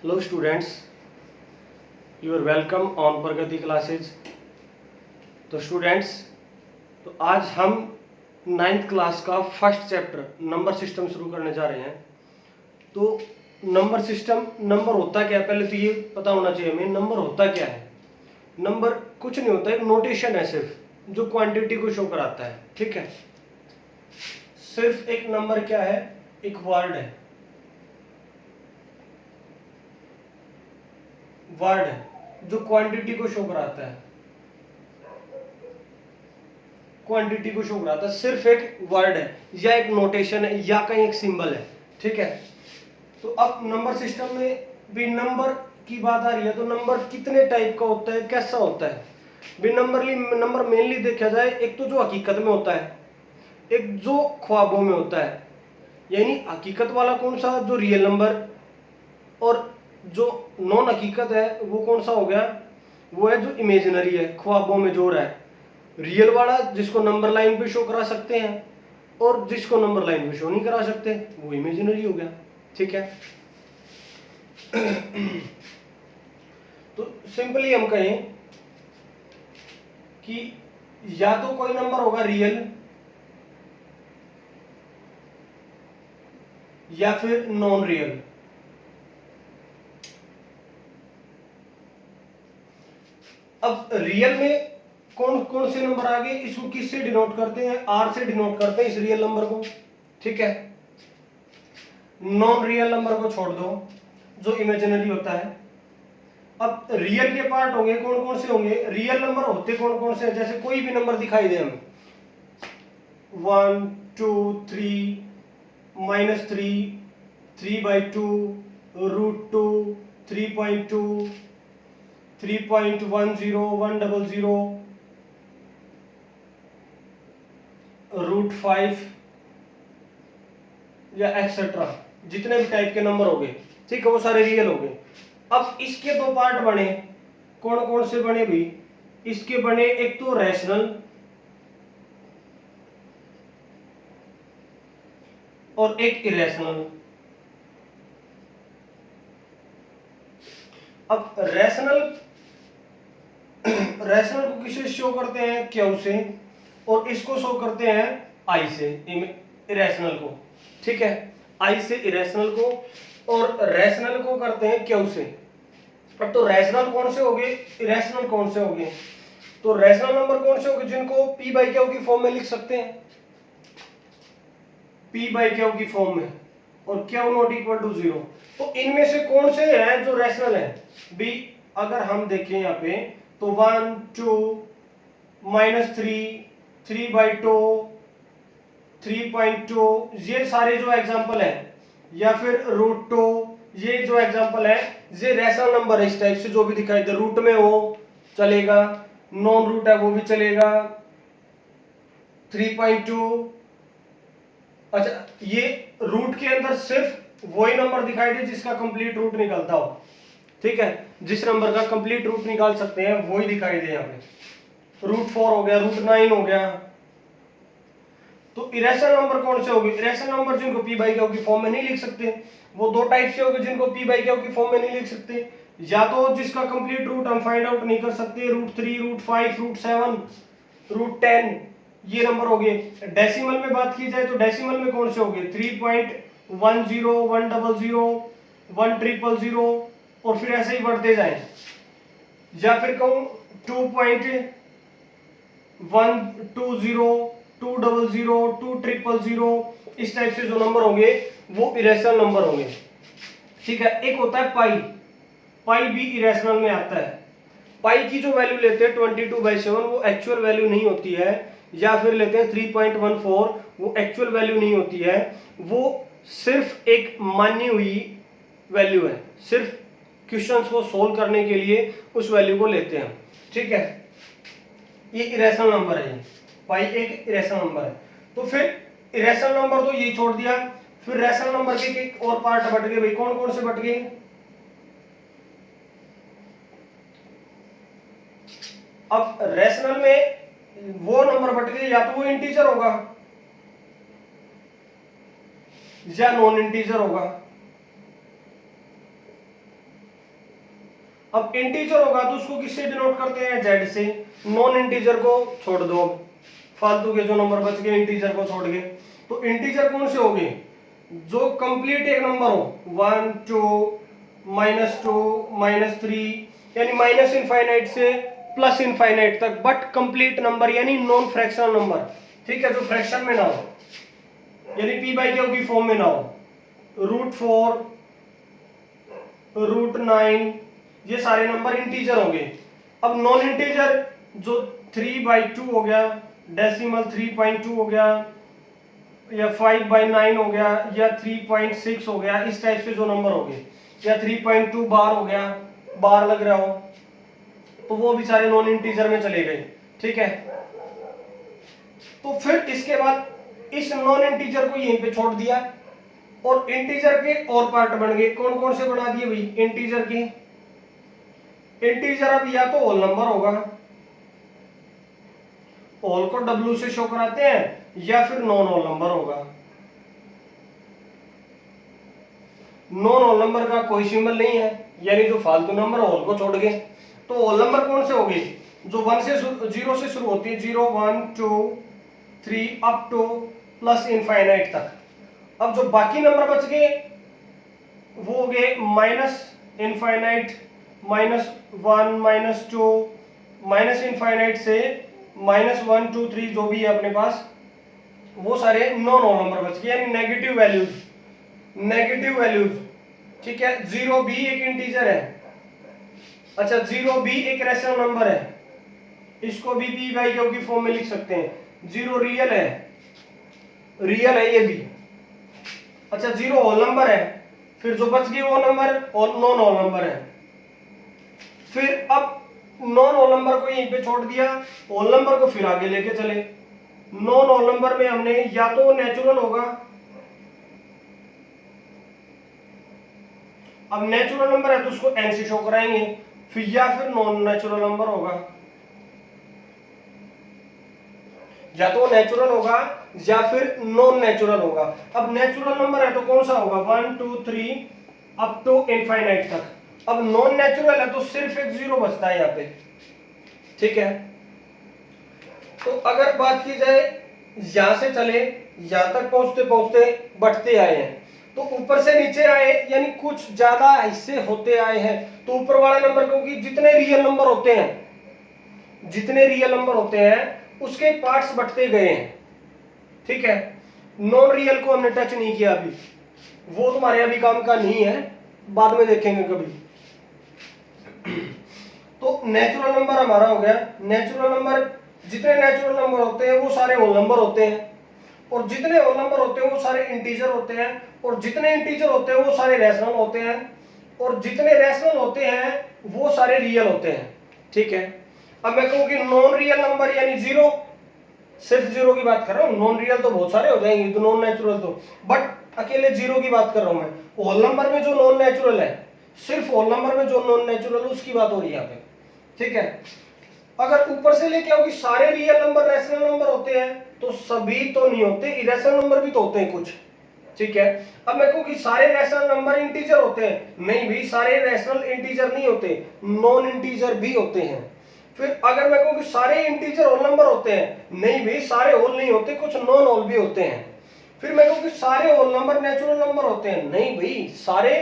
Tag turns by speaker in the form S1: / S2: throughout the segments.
S1: Hello students, you are welcome on Pragati classes. तो students, तो आज हम 9th क्लास का फर्स्ट चैप्टर नंबर सिस्टम शुरू करने जा रहे हैं। तो नंबर सिस्टम, नंबर होता क्या है पहले तो ये पता होना चाहिए हमें। नंबर होता क्या है? नंबर कुछ नहीं होता, एक नोटेशन है सिर्फ जो क्वांटिटी को शो कराता है। ठीक है, सिर्फ एक नंबर क्या है, एक वर्ड है, वर्ड है जो क्वांटिटी को शो कराता है, क्वांटिटी को शो कराता है। सिर्फ एक वर्ड है या एक नोटेशन है या कहीं एक सिंबल है। ठीक है, तो अब नंबर सिस्टम में भी नंबर की बात आ रही है। तो नंबर कितने टाइप का होता है, कैसा होता है? भी नंबर मेनली देखा जाए, एक तो जो हकीकत में होता है, एक जो ख्वाबों में होता है। यानी हकीकत वाला कौन सा, जो रियल नंबर, और जो नॉन हकीकत है वो कौन सा हो गया, वो है जो इमेजिनरी है, ख्वाबों में जो हो रहा है। रियल वाला जिसको नंबर लाइन पे शो करा सकते हैं, और जिसको नंबर लाइन पे शो नहीं करा सकते वो इमेजिनरी हो गया। ठीक है, तो सिंपली हम कहें कि या तो कोई नंबर होगा रियल या फिर नॉन रियल। अब रियल में कौन कौन से नंबर आ गए, इसको किससे डिनोट करते हैं? आर से डिनोट करते हैं इस रियल नंबर को। ठीक है, नॉन रियल नंबर को छोड़ दो जो इमेजिनरी होता है। अब रियल के पार्ट होंगे, कौन कौन से होंगे? रियल नंबर होते कौन कौन से हैं? जैसे कोई भी नंबर दिखाई दे हमें, 1 2 3 -3 3/2 √2 3.2 3.10 100 √5 या एक्सेट्रा, जितने भी टाइप के नंबर हो गए। ठीक है, वो सारे रियल हो गए। अब इसके दो पार्ट बने, कौन कौन से बने भी? इसके बने एक तो रैशनल और एक इरेशनल। अब रैशनल रैशनल को किससे शो करते हैं? क्यू से, और इसको शो करते हैं आई से, इरेशनल को। ठीक है, आई से इरेशनल को, और रैशनल को करते हैं क्यू से। अब तो रैशनल कौन से हो गए, इरेशनल कौन से हो गए? तो रैशनल नंबर कौन से हो गए जिनको पी बाई क्यू की फॉर्म में लिख सकते हैं, पी बाई क्यू की फॉर्म में, और क्यू नॉट इक्वल टू 0। तो इनमें से कौन से हैं जो रैशनल है? बी अगर हम देखें यहाँ पे, तो 1 2 -3 3/2 3.2, ये सारे जो एग्जांपल है, या फिर √2, ये जो एग्जांपल है, ये रैशनल नंबर है। इस टाइप से जो भी दिखाई दे, रूट में हो चलेगा, नॉन रूट है वो भी चलेगा, 3.2। अच्छा, ये रूट के अंदर सिर्फ वही नंबर दिखाई दे जिसका कंप्लीट रूट निकलता हो। ठीक है, जिस नंबर का कंप्लीट रूट निकाल सकते हैं वही दिखाई दे। यहाँ पे √4 हो गया, √9 हो गया। तो इरेशनल नंबर कौन से हो गए? इरेशनल नंबर जिनको पी बाई क्यू की फॉर्म में नहीं लिख सकते, वो दो टाइप से हो गए जिनको पी बाई क्यू की फॉर्म में नहीं लिख सकते। या तो जिसका कंप्लीट रूट हम फाइंड आउट नहीं कर सकते, √3 √5 √7 √10, ये नंबर हो गए। डेसिमल में बात की जाए तो डेसिमल में कौन से हो गए? 3.10 100 100 और फिर ऐसे ही बढ़ते जाए। या फिर कहूं 2.120 200 200 इस टाइप से जो नंबर होंगे वो इरेशनल नंबर होंगे। ठीक है, एक होता है पाई, पाई भी इरेशनल में आता है। पाई की जो वैल्यू लेते हैं 22/7, वो एक्चुअल वैल्यू नहीं होती है। या फिर लेते हैं 3.14, वो एक्चुअल वैल्यू नहीं होती है, वो सिर्फ एक मानी हुई वैल्यू है। सिर्फ क्वेश्चंस को सोल्व करने के लिए उस वैल्यू को लेते हैं। ठीक है, ये इरेशनल नंबर है, ये पाई एक इरेशनल नंबर है। तो फिर इरेशनल नंबर तो ये छोड़ दिया, फिर रैशनल नंबर के और पार्ट बट गए भाई। कौन कौन से बट गए? अब रैशनल में वो नंबर बट गए, या तो वो इंटीजर होगा या नॉन इंटीजर होगा। अब इंटीजर होगा तो उसको किससे डिनोट करते हैं, जेड से। नॉन इंटीजर को छोड़ दो, अब फालतू के जो नंबर बच गए इंटीजर को छोड़ के। तो इंटीजर कौन से होंगे, जो कंप्लीट एक नंबर हो, 1 2 -2 -3, यानी माइनस इनफाइनाइट से प्लस इनफाइनाइट तक, बट कंप्लीट नंबर यानी नॉन फ्रैक्शनल नंबर। ठीक है, जो फ्रैक्शन में ना हो, यानी पी बाई क्यू की फॉर्म में ना हो। √4 √9 ये सारे नंबर इंटीजर होंगे। अब नॉन इंटीजर जो 3/2 हो गया, डेसिमल 3.2 हो गया, या 5/9 हो गया, या 3.6 हो गया, इस टाइप से जो नंबर हो गए, या 3.2 बार हो गया, बार लग रहा हो, तो वो भी सारे नॉन इंटीजर में चले गए। ठीक है, तो फिर इसके बाद इस नॉन इंटीजर को यहीं पे छोड़ दिया और इंटीजर के और पार्ट बन गए। कौन कौन से बना दिए भाई, इंटीजर के। इंटीजर अब या तो होल नंबर होगा, होल को W से शो कराते हैं, या फिर नॉन होल नंबर होगा। नॉन होल नंबर का कोई सिंबल नहीं है, यानी जो फालतू नंबर होल को छोड़ गए। तो होल नंबर कौन से हो गए, जो 0 से शुरू होती है, 0 1 2 3 अप टू प्लस इनफाइनाइट तक। अब जो बाकी नंबर बच गए वो हो गए माइनस इनफाइनाइट, -1 -2 माइनस इनफाइनाइट से -1 2 3 जो भी है अपने पास, वो सारे नॉन होल नंबर बच गए, यानी नेगेटिव वैल्यूज। नेगेटिव वैल्यूज, ठीक है। 0 भी एक इंटीजर है, अच्छा 0 भी एक रैशनल नंबर है, इसको भी पी बाई क्यू की फॉर्म में लिख सकते हैं। 0 रियल है, रियल है ये भी। अच्छा 0 होल नंबर है, फिर जो बच गए वो नंबर और नॉन होल नंबर है। फिर अब नॉन होल नंबर को यहीं पे छोड़ दिया, होल नंबर को फिर आगे लेके चले। नॉन होल नंबर में हमने या तो नेचुरल होगा, अब नेचुरल नंबर है तो उसको n से शो कराएंगे, फिर या फिर नॉन नेचुरल नंबर होगा, या तो नेचुरल होगा या फिर नॉन नेचुरल होगा। अब नेचुरल नंबर है तो कौन सा होगा, 1 2 3 अप टू इनफाइनाइट तक। अब नॉन नेचुरल है तो सिर्फ एक 0 बचता है यहाँ पे। ठीक है, तो अगर बात की जाए यहां से चले, यहां तक पहुंचते पहुंचते बढ़ते आए हैं, तो ऊपर से नीचे आए यानी कुछ ज्यादा हिस्से होते आए हैं। तो ऊपर वाला नंबर, क्योंकि जितने रियल नंबर होते हैं, जितने रियल नंबर होते हैं उसके पार्ट्स बढ़ते गए हैं। ठीक है, नॉन रियल को हमने टच नहीं किया अभी, वो तुम्हारे अभी काम का नहीं है, बाद में देखेंगे कभी। तो नेचुरल नंबर हमारा हो गया। नेचुरल नंबर, जितने नेचुरल नंबर होते हैं वो सारे होल नंबर होते हैं, और जितने होल नंबर होते हैं वो सारे इंटीजर होते हैं, और जितने इंटीजर होते हैं वो सारे रैशनल होते हैं, और जितने रैशनल होते हैं वो सारे रियल होते हैं। ठीक है, अब मैं कहूं कि नॉन रियल नंबर यानी 0, सिर्फ 0 की बात कर रहा हूं, नॉन रियल तो बहुत सारे हो जाएंगे, तो नॉन नेचुरल तो, बट अकेले 0 की बात कर रहा हूं मैं। होल नंबर में जो नॉन नेचुरल है, सिर्फ होल नंबर में जो नॉन नेचुरल है उसकी बात हो रही है यहाँ पे। ठीक है, अगर ऊपर से लेके आओ कि सारे रियल नंबर रैशनल नंबर होते हैं, तो सभी तो नहीं होते, इरेशनल नंबर भी तो होते हैं कुछ। ठीक है, अब मैं कहूं कि सारे रैशनल नंबर इंटीजर होते हैं, नहीं भी, सारे रैशनल इंटीजर नहीं होते, नॉन इंटीजर भी होते हैं। फिर अगर मैं कहूं कि सारे इंटीजर होल नंबर होते हैं, नहीं भी, सारे होल नहीं होते, कुछ नॉन होल भी होते हैं। फिर मैं कहूं कि सारे होल नंबर नेचुरल नंबर होते हैं, नहीं भाई, सारे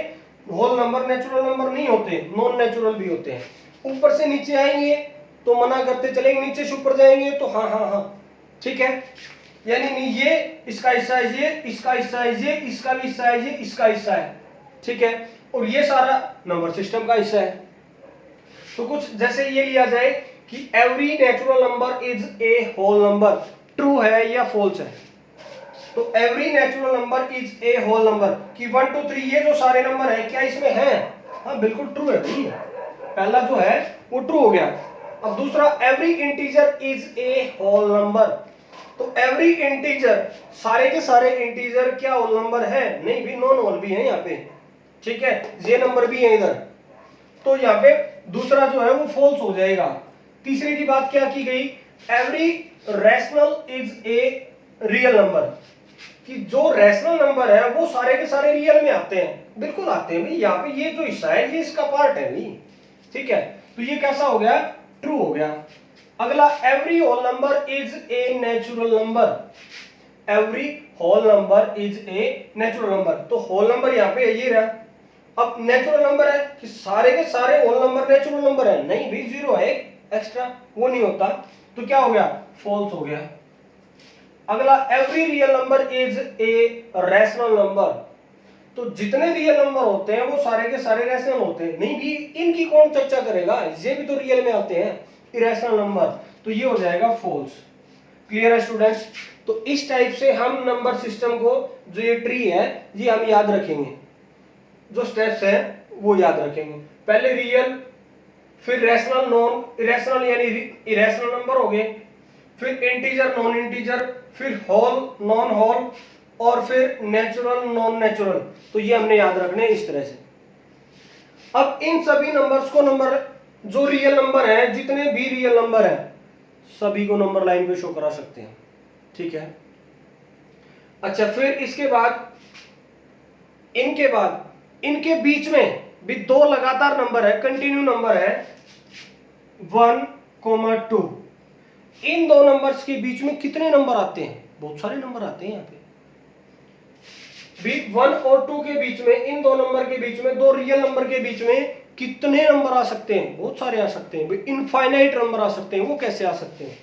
S1: होल नंबर नेचुरल नंबर नहीं होते, नॉन नेचुरल भी होते हैं। ऊपर से नीचे आएंगे तो मना करते चलेंगे, नीचे से ऊपर जाएंगे तो हाँ हाँ हाँ। ठीक है, यानी ये इसका हिस्सा है, ये इसका हिस्सा है, ये इसका भी हिस्सा है, ये इसका हिस्सा है। ठीक है, और ये सारा नंबर सिस्टम का हिस्सा है। तो कुछ जैसे ये लिया जाए कि every natural number is a whole number, true है या फॉल्स है। तो every natural number is a whole number, कि 1 2 3 ये जो सारे नंबर है क्या इसमें है, हाँ बिल्कुल ट्रू है भाई, पहला जो है वो ट्रू हो गया। अब दूसरा, every integer is a whole number, तो एवरी इंटीजर, सारे के सारे इंटीजर क्या होल नंबर है, नहीं भी, नॉन होल भी है यहाँ पे। ठीक है, ये नंबर भी है इधर, तो यहाँ पे दूसरा जो है वो फॉल्स हो जाएगा। तीसरी की बात क्या की गई, every rational is a real number, कि जो रैशनल नंबर है वो सारे के सारे रियल में आते हैं, बिल्कुल आते हैं भाई, यहाँ पे ये जो हिस्सा है ये इसका पार्ट है भाई। ठीक है, तो ये कैसा हो गया, ट्रू हो गया। अगला, every whole number is a natural number. Every whole number is a natural number, तो होल नंबर यहाँ पे ये रहा। अब नेचुरल नंबर है कि सारे के सारे होल नंबर नेचुरल नंबर है, नहीं भी, जीरो है एक एक्स्ट्रा, वो नहीं होता, तो क्या हो गया, फॉल्स हो गया। अगला, every real number is a rational number, तो जितने रियल नंबर होते हैं वो सारे के सारे रैशनल होते हैं, नहीं भी, इनकी कौन चर्चा करेगा, ये भी तो रियल में आते हैं, इरेशनल नंबर, तो ये हो जाएगा फॉल्स। क्लियर है स्टूडेंट्स? तो इस टाइप से हम नंबर सिस्टम को, जो ये ट्री है, ये हम याद रखेंगे, जो स्टेप्स है वो याद रखेंगे। पहले रियल, फिर रैशनल, नॉन इरेशनल यानी इरेशनल नंबर हो गए, फिर इंटीजर, नॉन इंटीजर, फिर होल, नॉन होल, और फिर नेचुरल, नॉन नेचुरल, तो ये हमने याद रखने इस तरह से। अब इन सभी नंबर्स को, नंबर जो रियल नंबर है, जितने भी रियल नंबर है, सभी को नंबर लाइन पे शो करा सकते हैं, ठीक है। अच्छा, फिर इसके बाद, इनके बीच में भी दो लगातार नंबर है, कंटिन्यू नंबर है, 1, 2। इन दो नंबर्स के बीच में कितने नंबर आते हैं, बहुत सारे नंबर आते हैं यहाँ पे भी। 1 और 2 के बीच में, इन दो नंबर के बीच में, दो रियल नंबर के बीच में कितने नंबर आ सकते हैं, बहुत सारे आ सकते हैं, इनफाइनाइट नंबर आ सकते हैं। वो कैसे आ सकते हैं,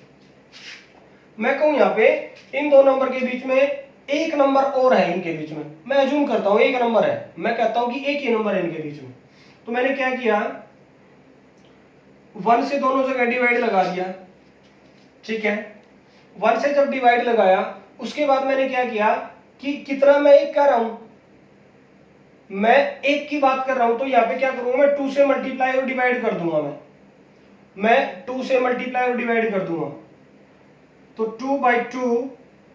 S1: मैं कहूं यहाँ पे इन दो नंबर के बीच में एक नंबर और है, इनके बीच में मैं अज्यूम करता हूं एक नंबर है, मैं कहता हूं कि एक ही नंबर है इनके बीच में, तो मैंने क्या किया, 1 से दोनों जगह डिवाइड लगा दिया, ठीक है। 1 से जब डिवाइड लगाया, उसके बाद मैंने क्या किया कि कितना मैं एक कर रहा हूं, मैं एक की बात कर रहा हूं, तो यहाँ पे क्या करूंगा, मैं 2 से मल्टीप्लाई और डिवाइड कर दूंगा, मैं 2 से मल्टीप्लाई और डिवाइड कर दूंगा, तो 2/2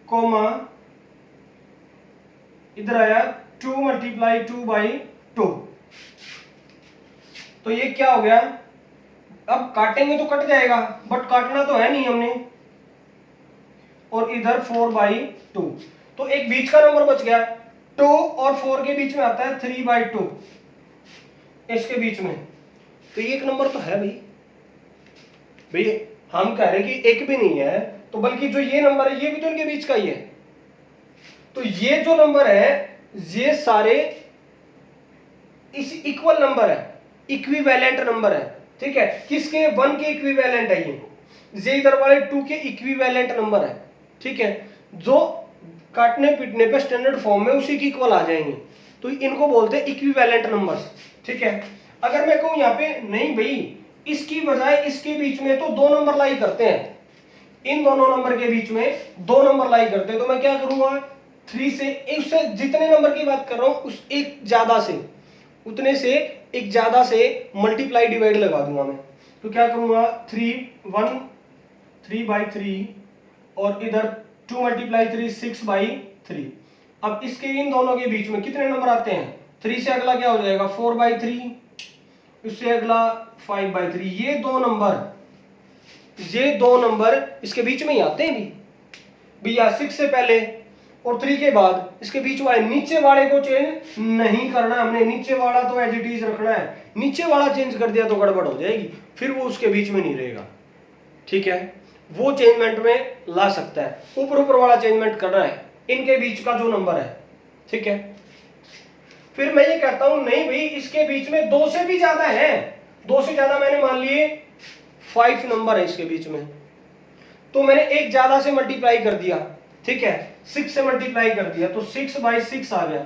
S1: कोमा इधर आया 2 × 2/2, तो ये क्या हो गया, अब काटेंगे तो कट जाएगा, बट काटना तो है नहीं हमने, और इधर 4/2, तो एक बीच का नंबर बच गया, 2 और 4 के बीच में आता है 3/2, इसके बीच में, तो ये एक नंबर तो है भाई, हम कह रहे हैं कि एक भी नहीं है, तो बल्कि जो ये नंबर है ये भी तो इनके बीच का ही है, तो ये जो नंबर है ये सारे इस इक्वल नंबर है, इक्विवेलेंट नंबर है, ठीक है। किसके, 1 के इक्विवेलेंट है ये इधर वाले 2 के इक्विवेलेंट नंबर है, ठीक है, जो काटने पीटने पे स्टैंडर्ड फॉर्म में उसी की इक्वल आ जाएंगे, तो इनको बोलते हैं इक्विवेलेंट नंबर्स, ठीक है। अगर मैं कहूं यहाँ पे नहीं भाई, इसकी बजाय इसके बीच में तो दो नंबर लाई करते हैं, इन दोनों नंबर के बीच में दो नंबर लाई करते हैं, तो मैं क्या करूंगा, 3 से, उससे जितने नंबर की बात कर रहा हूं उस एक ज्यादा से, उतने से एक ज्यादा से मल्टीप्लाई डिवाइड लगा दूंगा मैं, तो क्या करूंगा, 3/3 और इधर 2 × 3 6/3। अब इसके इन दोनों के बीच में कितने नंबर आते हैं, 3 से अगला क्या हो जाएगा 4/3, इससे अगला 5/3, ये दो नंबर इसके बीच में ही आते हैं भी या 6 से पहले और 3 के बाद, इसके बीच वाले, नीचे वाले को चेंज नहीं करना हमने, नीचे वाला तो एज इट इज रखना है, नीचे वाला चेंज कर दिया तो गड़बड़ हो जाएगी, फिर वो उसके बीच में नहीं रहेगा, ठीक है। वो चेंजमेंट में ला सकता है, ऊपर वाला चेंजमेंट करना है इनके बीच का जो नंबर है, ठीक है। फिर मैं ये कहता हूं नहीं भाई, इसके बीच में 2 से भी ज्यादा है, 2 से ज्यादा मैंने मान लिए 5 नंबर है इसके बीच में, तो मैंने एक ज्यादा से मल्टीप्लाई कर दिया, ठीक है, 6 से मल्टीप्लाई कर दिया, तो 6/6 आ गया,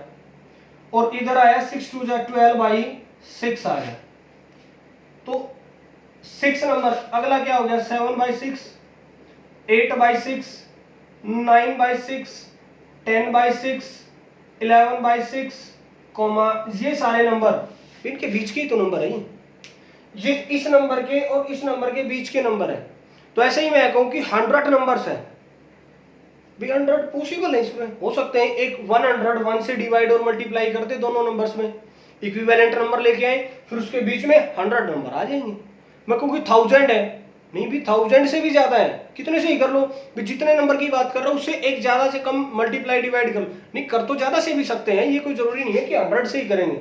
S1: और इधर आया 6 2 12/6 आ गया, तो 6 नंबर, अगला क्या हो गया 7/6, 8/6, 9/6, 10/6, 11/6, ये सारे नंबर इनके बीच के ही तो नंबर है, ये इस नंबर के और इस नंबर के बीच के नंबर है, तो ऐसे ही मैं कहूं कि 100 नंबर्स है भी, 100 पॉसिबल है, इसमें हो सकते हैं, एक 100 से डिवाइड और मल्टीप्लाई करते दोनों नंबर्स में, इक्विवेलेंट नंबर लेके आए, फिर उसके बीच में 100 नंबर आ जाएंगे। मैं कहूँ कि 1000 है, नहीं भी 1000 से भी ज्यादा है, कितने से ही कर लो भी, जितने नंबर की बात कर रहा हूँ उससे एक ज्यादा से कम मल्टीप्लाई डिवाइड कर लो, नहीं कर तो ज्यादा से भी सकते हैं, ये कोई जरूरी नहीं है कि 100 से ही करेंगे,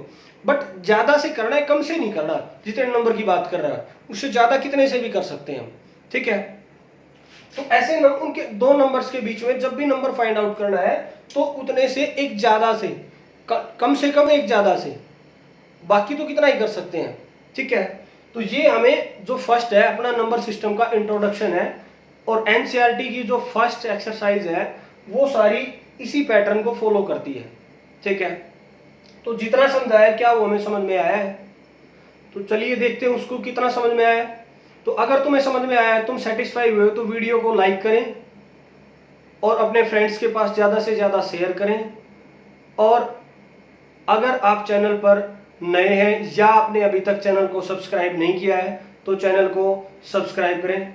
S1: बट ज्यादा से करना है, कम से नहीं करना। जितने नंबर की बात कर रहा है उससे ज्यादा कितने से भी कर सकते हैं हम, ठीक है। तो ऐसे उनके दो नंबर्स के बीच में जब भी नंबर फाइंड आउट करना है तो उतने से एक ज्यादा से, कम से कम एक ज्यादा से, बाकी तो कितना ही कर सकते हैं, ठीक है। तो ये हमें जो फर्स्ट है अपना नंबर सिस्टम का इंट्रोडक्शन है, और एनसीईआरटी की जो फर्स्ट एक्सरसाइज है वो सारी इसी पैटर्न को फॉलो करती है, ठीक है। तो जितना समझाया क्या वो हमें समझ में आया है, तो चलिए देखते हैं उसको कितना समझ में आया है। तो अगर तुम्हें समझ में आया है, तुम सेटिस्फाई हुए हो, तो वीडियो को लाइक करें और अपने फ्रेंड्स के पास ज़्यादा से ज़्यादा शेयर करें। और अगर आप चैनल पर नए हैं या आपने अभी तक चैनल को सब्सक्राइब नहीं किया है तो चैनल को सब्सक्राइब करें।